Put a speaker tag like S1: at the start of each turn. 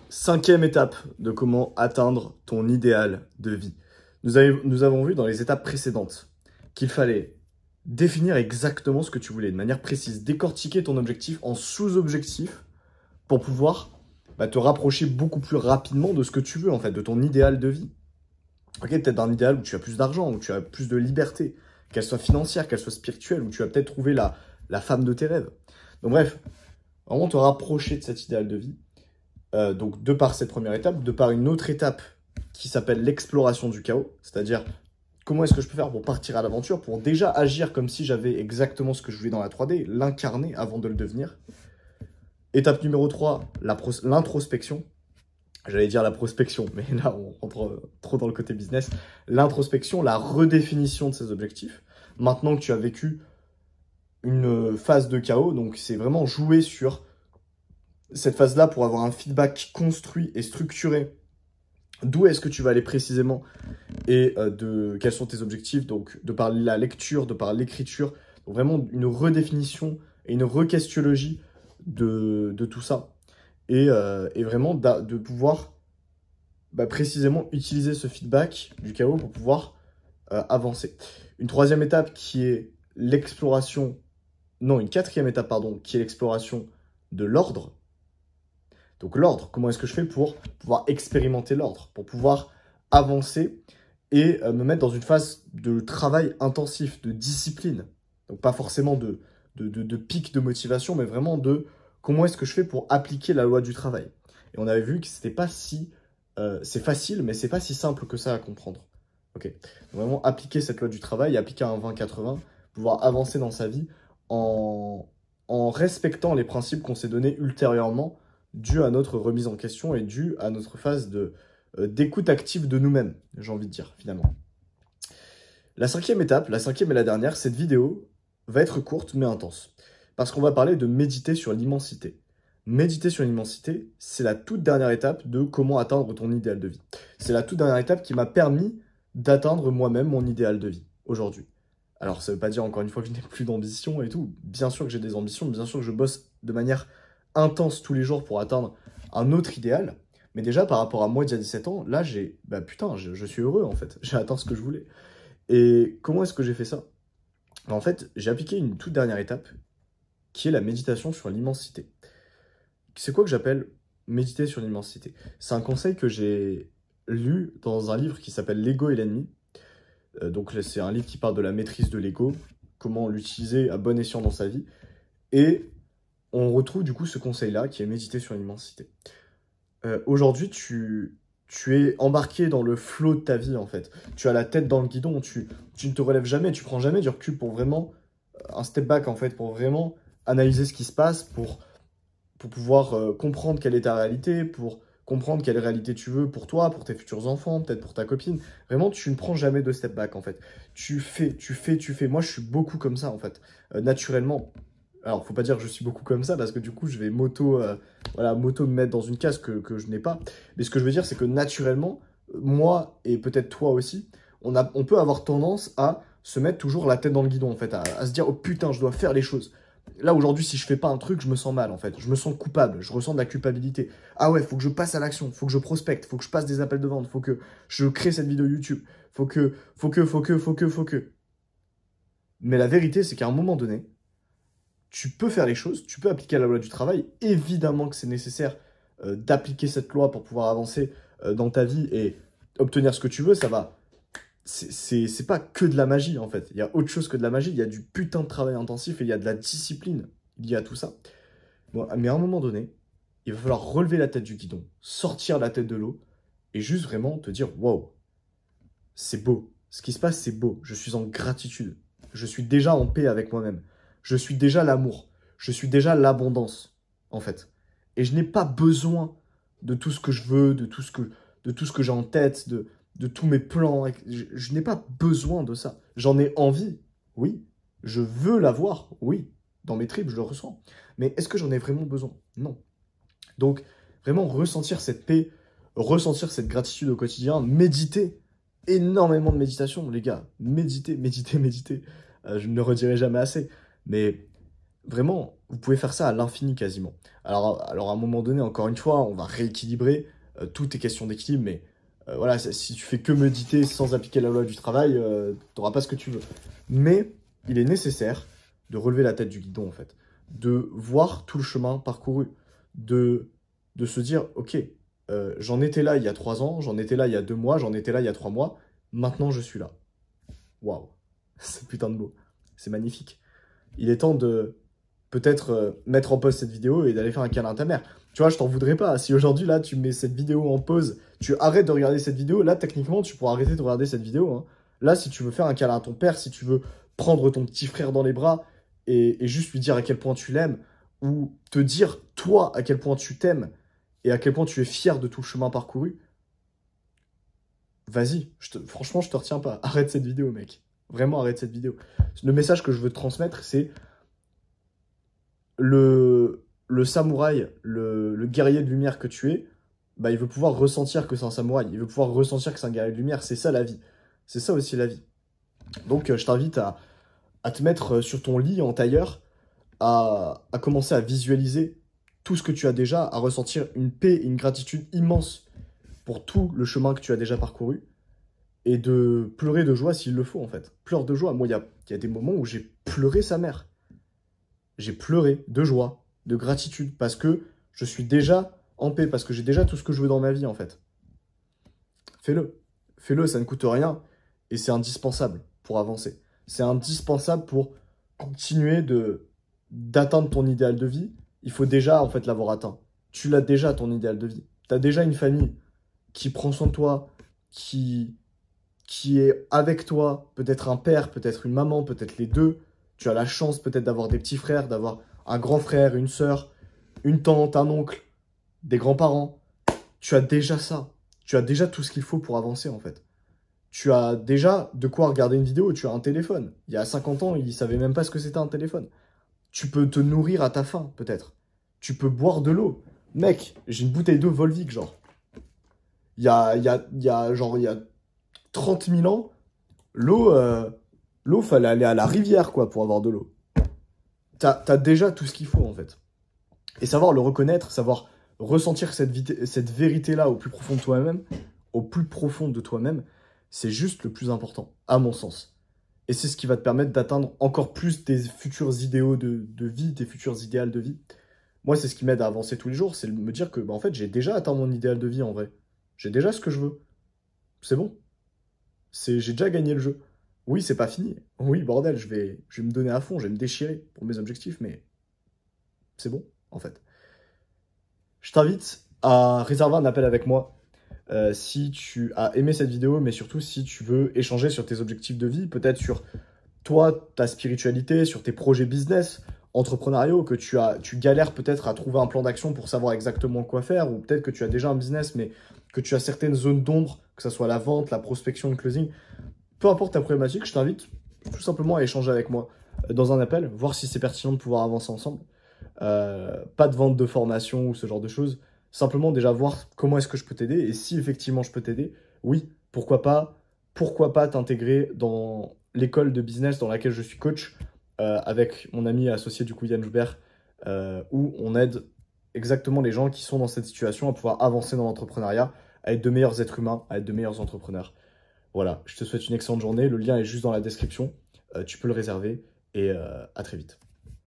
S1: Cinquième étape de comment atteindre ton idéal de vie. Nous avons vu dans les étapes précédentes qu'il fallait définir exactement ce que tu voulais de manière précise, décortiquer ton objectif en sous-objectifs pour pouvoir te rapprocher beaucoup plus rapidement de ce que tu veux, en fait, de ton idéal de vie. Ok, peut-être d'un idéal où tu as plus d'argent, où tu as plus de liberté, qu'elle soit financière, qu'elle soit spirituelle, où tu vas peut-être trouver la femme de tes rêves. Donc bref, vraiment te rapprocher de cet idéal de vie. Donc de par cette première étape, de par une autre étape qui s'appelle l'exploration du chaos, c'est-à-dire comment est-ce que je peux faire pour partir à l'aventure, pour déjà agir comme si j'avais exactement ce que je voulais dans la 3D, l'incarner avant de le devenir. Étape numéro 3, l'introspection. J'allais dire la prospection, mais là on rentre trop dans le côté business. L'introspection, la redéfinition de ses objectifs. Maintenant que tu as vécu une phase de chaos, donc c'est vraiment jouer sur cette phase-là pour avoir un feedback construit et structuré. D'où est-ce que tu vas aller précisément et de quels sont tes objectifs, donc de par la lecture, de par l'écriture. Donc vraiment une redéfinition et une requestiologie de tout ça. Et vraiment de pouvoir précisément utiliser ce feedback du chaos pour pouvoir avancer. Une troisième étape qui est l'exploration, non, une quatrième étape, pardon, qui est l'exploration de l'ordre. Donc l'ordre, comment est-ce que je fais pour pouvoir expérimenter l'ordre, pour pouvoir avancer et me mettre dans une phase de travail intensif, de discipline. Donc pas forcément de pic de motivation, mais vraiment de comment est-ce que je fais pour appliquer la loi du travail. Et on avait vu que c'était pas si... c'est facile, mais c'est pas si simple que ça à comprendre. Ok. Donc vraiment appliquer cette loi du travail, appliquer un 20-80, pouvoir avancer dans sa vie en respectant les principes qu'on s'est donnés ultérieurement, dû à notre remise en question et dû à notre phase d'écoute active de nous-mêmes, j'ai envie de dire, finalement. La cinquième étape, la cinquième et la dernière, cette vidéo va être courte mais intense. Parce qu'on va parler de méditer sur l'immensité. Méditer sur l'immensité, c'est la toute dernière étape de comment atteindre ton idéal de vie. C'est la toute dernière étape qui m'a permis d'atteindre moi-même mon idéal de vie, aujourd'hui. Alors, ça ne veut pas dire, encore une fois, que je n'ai plus d'ambition et tout. Bien sûr que j'ai des ambitions, bien sûr que je bosse de manière intense tous les jours pour atteindre un autre idéal. Mais déjà, par rapport à moi d'il y a 17 ans, là, je suis heureux, en fait. J'ai atteint ce que je voulais. Et comment est-ce que j'ai fait ça? En fait, j'ai appliqué une toute dernière étape, qui est la méditation sur l'immensité. C'est quoi que j'appelle méditer sur l'immensité? C'est un conseil que j'ai lu dans un livre qui s'appelle L'ego et l'ennemi. Donc c'est un livre qui parle de la maîtrise de l'ego, comment l'utiliser à bon escient dans sa vie. Et on retrouve du coup ce conseil-là qui est méditer sur l'immensité. Aujourd'hui, tu es embarqué dans le flow de ta vie en fait. Tu as la tête dans le guidon, tu ne te relèves jamais, tu prends jamais du recul pour vraiment un step back en fait, pour vraiment analyser ce qui se passe, pour pouvoir comprendre quelle est ta réalité, pour comprendre quelle réalité tu veux pour toi, pour tes futurs enfants, peut-être pour ta copine. Vraiment, tu ne prends jamais de step back, en fait. Tu fais. Moi, je suis beaucoup comme ça, en fait. Naturellement. Alors, faut pas dire que je suis beaucoup comme ça, parce que du coup, je vais moto me mettre dans une case que je n'ai pas. Mais ce que je veux dire, c'est que naturellement, moi, et peut-être toi aussi, on peut avoir tendance à se mettre toujours la tête dans le guidon, en fait, à se dire, oh putain, je dois faire les choses. Là, aujourd'hui, si je fais pas un truc, je me sens mal, en fait. Je me sens coupable, je ressens de la culpabilité. Ah ouais, faut que je passe à l'action, faut que je prospecte, faut que je passe des appels de vente, faut que je crée cette vidéo YouTube, faut que. Mais la vérité, c'est qu'à un moment donné, tu peux faire les choses, tu peux appliquer la loi du travail. Évidemment que c'est nécessaire d'appliquer cette loi pour pouvoir avancer dans ta vie et obtenir ce que tu veux, ça va... C'est pas que de la magie, en fait. Il y a autre chose que de la magie. Il y a du putain de travail intensif et il y a de la discipline liée à tout ça. Bon, mais à un moment donné, il va falloir relever la tête du guidon, sortir la tête de l'eau et juste vraiment te dire « Wow, c'est beau. Ce qui se passe, c'est beau. Je suis en gratitude. Je suis déjà en paix avec moi-même. Je suis déjà l'amour. Je suis déjà l'abondance, en fait. Et je n'ai pas besoin de tout ce que je veux, de tout ce que j'ai en tête, de tous mes plans. Je n'ai pas besoin de ça. J'en ai envie, oui. Je veux l'avoir, oui. Dans mes tripes, je le ressens. Mais est-ce que j'en ai vraiment besoin? Non. Donc, vraiment ressentir cette paix, ressentir cette gratitude au quotidien, méditer. Énormément de méditation, les gars. Méditer. Je ne le redirai jamais assez. Mais vraiment, vous pouvez faire ça à l'infini quasiment. Alors à un moment donné, encore une fois, on va rééquilibrer. Tout est question d'équilibre, mais voilà, si tu fais que méditer sans appliquer la loi du travail, tu n'auras pas ce que tu veux. Mais il est nécessaire de relever la tête du guidon, en fait. De voir tout le chemin parcouru. De se dire, ok, j'en étais là il y a 3 ans, j'en étais là il y a 2 mois, j'en étais là il y a 3 mois. Maintenant, je suis là. Waouh, c'est putain de beau. C'est magnifique. Il est temps de peut-être mettre en pause cette vidéo et d'aller faire un câlin à ta mère. Tu vois, je t'en voudrais pas. Si aujourd'hui, là, tu mets cette vidéo en pause, tu arrêtes de regarder cette vidéo, là, techniquement, tu pourras arrêter de regarder cette vidéo. Hein. Là, si tu veux faire un câlin à ton père, si tu veux prendre ton petit frère dans les bras et juste lui dire à quel point tu l'aimes, ou te dire, toi, à quel point tu t'aimes et à quel point tu es fier de tout le chemin parcouru, vas-y, franchement, je te retiens pas. Arrête cette vidéo, mec. Vraiment, arrête cette vidéo. Le message que je veux te transmettre, c'est le samouraï, le guerrier de lumière que tu es, bah, il veut pouvoir ressentir que c'est un samouraï. Il veut pouvoir ressentir que c'est un guerrier de lumière. C'est ça la vie. C'est ça aussi la vie. Donc, je t'invite à te mettre sur ton lit en tailleur, à commencer à visualiser tout ce que tu as déjà, à ressentir une paix et une gratitude immense pour tout le chemin que tu as déjà parcouru, et de pleurer de joie s'il le faut, en fait. Pleure de joie. Moi, il y a des moments où j'ai pleuré sa mère. J'ai pleuré de joie, de gratitude, parce que je suis déjà en paix, parce que j'ai déjà tout ce que je veux dans ma vie, en fait. Fais-le. Fais-le, ça ne coûte rien, et c'est indispensable pour avancer. C'est indispensable pour continuer d'atteindre ton idéal de vie. Il faut déjà, en fait, l'avoir atteint. Tu l'as déjà, ton idéal de vie. Tu as déjà une famille qui prend soin de toi, qui est avec toi, peut-être un père, peut-être une maman, peut-être les deux. Tu as la chance peut-être d'avoir des petits frères, d'avoir un grand frère, une sœur, une tante, un oncle, des grands-parents. Tu as déjà ça. Tu as déjà tout ce qu'il faut pour avancer, en fait. Tu as déjà de quoi regarder une vidéo, tu as un téléphone. Il y a 50 ans, ils ne savaient même pas ce que c'était un téléphone. Tu peux te nourrir à ta faim, peut-être. Tu peux boire de l'eau. Mec, j'ai une bouteille d'eau Volvic, genre. Il y a 30 000 ans, l'eau, fallait aller à la rivière, quoi, pour avoir de l'eau. T'as déjà tout ce qu'il faut, en fait. Et savoir le reconnaître, savoir ressentir cette vérité-là au plus profond de toi-même, au plus profond de toi-même, c'est juste le plus important, à mon sens. Et c'est ce qui va te permettre d'atteindre encore plus tes futurs idéaux de vie, tes futurs idéaux de vie. Moi, c'est ce qui m'aide à avancer tous les jours, c'est de me dire que, bah, en fait, j'ai déjà atteint mon idéal de vie, en vrai. J'ai déjà ce que je veux. C'est bon. J'ai déjà gagné le jeu. Oui, c'est pas fini. Oui, bordel, je vais me donner à fond, je vais me déchirer pour mes objectifs, mais c'est bon, en fait. Je t'invite à réserver un appel avec moi si tu as aimé cette vidéo, mais surtout si tu veux échanger sur tes objectifs de vie, peut-être sur toi, ta spiritualité, sur tes projets business, entrepreneuriaux, que tu galères peut-être à trouver un plan d'action pour savoir exactement quoi faire, ou peut-être que tu as déjà un business, mais que tu as certaines zones d'ombre, que ce soit la vente, la prospection, le closing. Peu importe ta problématique, je t'invite tout simplement à échanger avec moi dans un appel, voir si c'est pertinent de pouvoir avancer ensemble. Pas de vente de formation ou ce genre de choses. Simplement déjà voir comment est-ce que je peux t'aider. Et si effectivement je peux t'aider, oui, pourquoi pas t'intégrer dans l'école de business dans laquelle je suis coach avec mon ami et associé du coup Yann Joubert, où on aide exactement les gens qui sont dans cette situation à pouvoir avancer dans l'entrepreneuriat, à être de meilleurs êtres humains, à être de meilleurs entrepreneurs. Voilà, je te souhaite une excellente journée. Le lien est juste dans la description. Tu peux le réserver et à très vite.